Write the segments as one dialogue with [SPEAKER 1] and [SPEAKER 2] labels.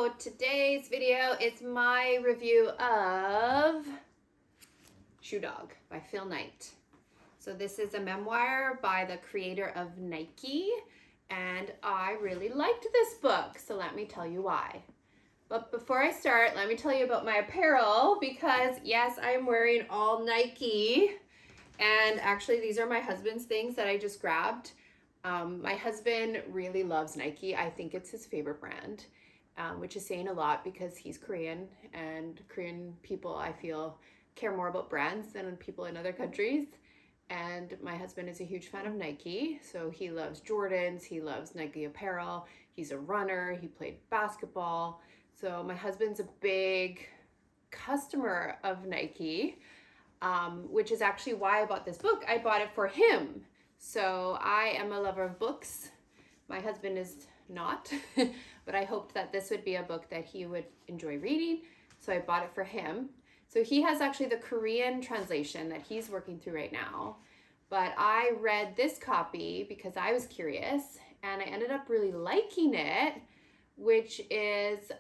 [SPEAKER 1] So today's video is my review of Shoe Dog by Phil Knight. So this is a memoir by the creator of Nike, and I really liked this book, so let me tell you why. But before I start, let me tell you about my apparel, because yes, I am wearing all Nike, and actually these are my husband's things that I just grabbed. My husband really loves Nike. I think it's his favorite brand, which is saying a lot because he's Korean, and Korean people, I feel, care more about brands than people in other countries. And my husband is a huge fan of Nike, so he loves Jordans, he loves Nike apparel, he's a runner, he played basketball. So my husband's a big customer of Nike, which is actually why I bought this book. I bought it for him. So I am a lover of books. My husband is not, but I hoped that this would be a book that he would enjoy reading. So I bought it for him. So he has actually the Korean translation that he's working through right now. But I read this copy because I was curious, and I ended up really liking it, which is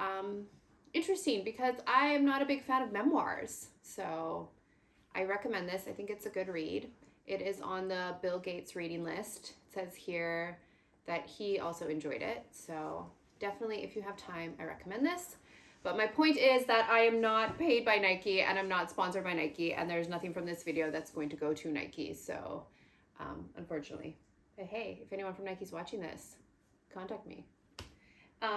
[SPEAKER 1] interesting because I am not a big fan of memoirs. So I recommend this. I think it's a good read. It is on the Bill Gates reading list. It says here that he also enjoyed it. So definitely, if you have time, I recommend this. But my point is that I am not paid by Nike, and I'm not sponsored by Nike, and there's nothing from this video that's going to go to Nike. So unfortunately, but hey, if anyone from Nike's watching this, contact me.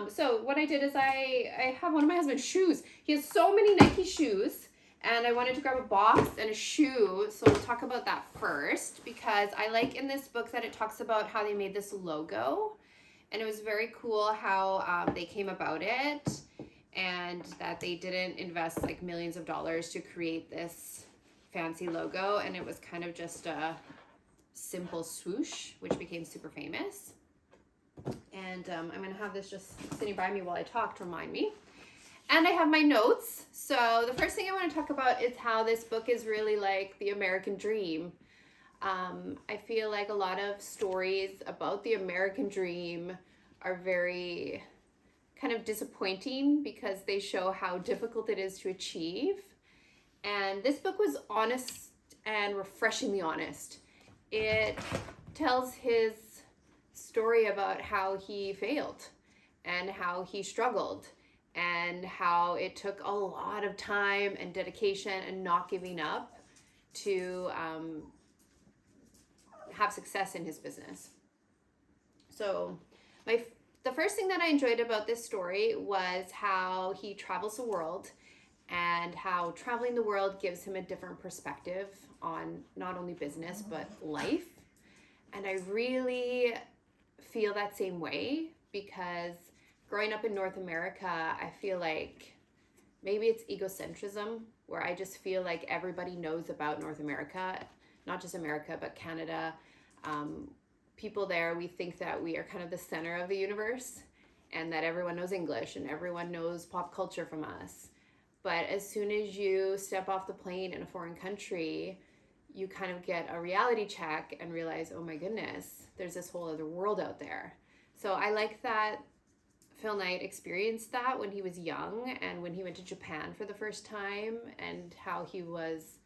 [SPEAKER 1] So what I did is I have one of my husband's shoes. He has so many Nike shoes, and I wanted to grab a box and a shoe. So we'll talk about that first, because I like in this book that it talks about how they made this logo, and it was very cool how they came about it, and that they didn't invest like millions of dollars to create this fancy logo, and it was kind of just a simple swoosh, which became super famous. And I'm gonna have this just sitting by me while I talk to remind me. And I have my notes. So the first thing I want to talk about is how this book is really like the American dream. I feel like a lot of stories about the American dream are very kind of disappointing because they show how difficult it is to achieve. And this book was honest and refreshingly honest. It tells his story about how he failed and how he struggled and how it took a lot of time and dedication and not giving up to have success in his business. So the first thing that I enjoyed about this story was how he travels the world, and how traveling the world gives him a different perspective on not only business but life. And I really feel that same way, because growing up in North America, I feel like maybe it's egocentrism, where I just feel like everybody knows about North America, not just America, but Canada. People there, we think that we are kind of the center of the universe, and that everyone knows English and everyone knows pop culture from us. But as soon as you step off the plane in a foreign country, you kind of get a reality check and realize, oh my goodness, there's this whole other world out there. So I like that Phil Knight experienced that when he was young, and when he went to Japan for the first time, and how he was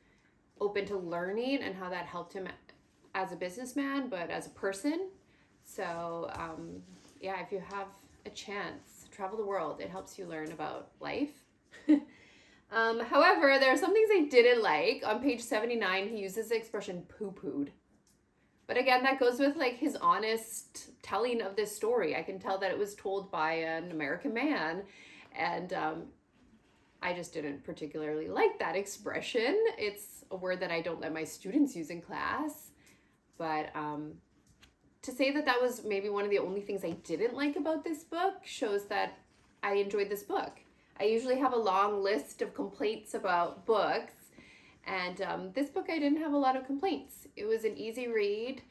[SPEAKER 1] open to learning and how that helped him as a businessman, but as a person. So yeah, if you have a chance, travel the world. It helps you learn about life. However, there are some things I didn't like. On page 79, he uses the expression poo-pooed. But again, that goes with like his honest telling of this story. I can tell that it was told by an American man, and I just didn't particularly like that expression. It's a word that I don't let my students use in class. But to say that that was maybe one of the only things I didn't like about this book shows that I enjoyed this book. I usually have a long list of complaints about books, and this book I didn't have a lot of complaints. It was an easy read.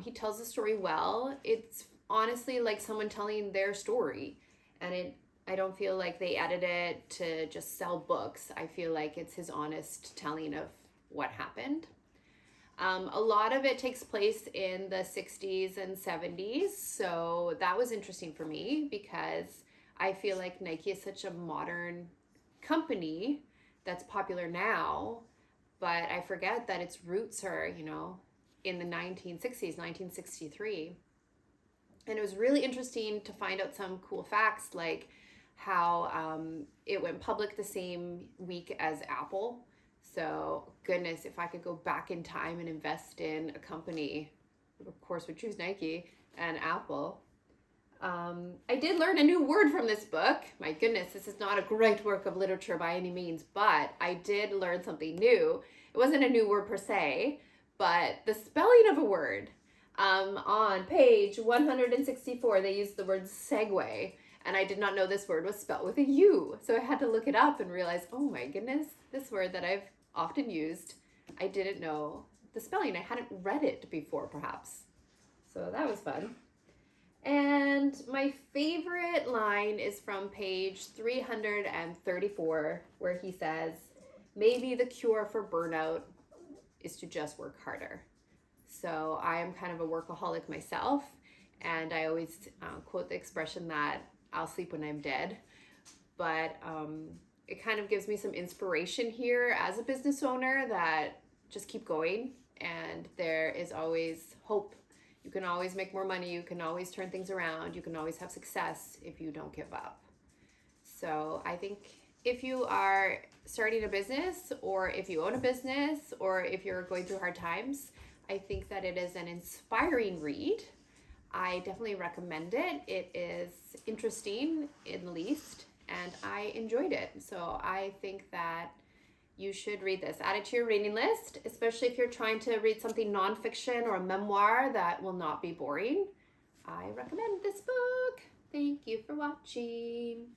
[SPEAKER 1] He tells the story well. It's honestly like someone telling their story, and I don't feel like they edited it to just sell books. I feel like it's his honest telling of what happened. A lot of it takes place in the 60s and 70s, so that was interesting for me because I feel like Nike is such a modern company that's popular now, but I forget that its roots are, in the 1960s, 1963. And it was really interesting to find out some cool facts, like how it went public the same week as Apple. So, goodness, if I could go back in time and invest in a company, of course, would choose Nike and Apple. I did learn a new word from this book. My goodness, this is not a great work of literature by any means, but I did learn something new. It wasn't a new word per se, but the spelling of a word. On page 164, they used the word segue, and I did not know this word was spelled with a U. So I had to look it up and realize, oh my goodness, this word that I've often used, I didn't know the spelling. I hadn't read it before, perhaps. So that was fun. And my favorite line is from page 334, where he says, maybe the cure for burnout is to just work harder. So I am kind of a workaholic myself, and I always quote the expression that I'll sleep when I'm dead. But it kind of gives me some inspiration here as a business owner that just keep going, and there is always hope. You can always make more money. You can always turn things around. You can always have success if you don't give up. So I think if you are starting a business, or if you own a business, or if you're going through hard times, I think that it is an inspiring read. I definitely recommend it. It is interesting, at least, and I enjoyed it. So I think that you should read this. Add it to your reading list, especially if you're trying to read something nonfiction or a memoir that will not be boring. I recommend this book. Thank you for watching.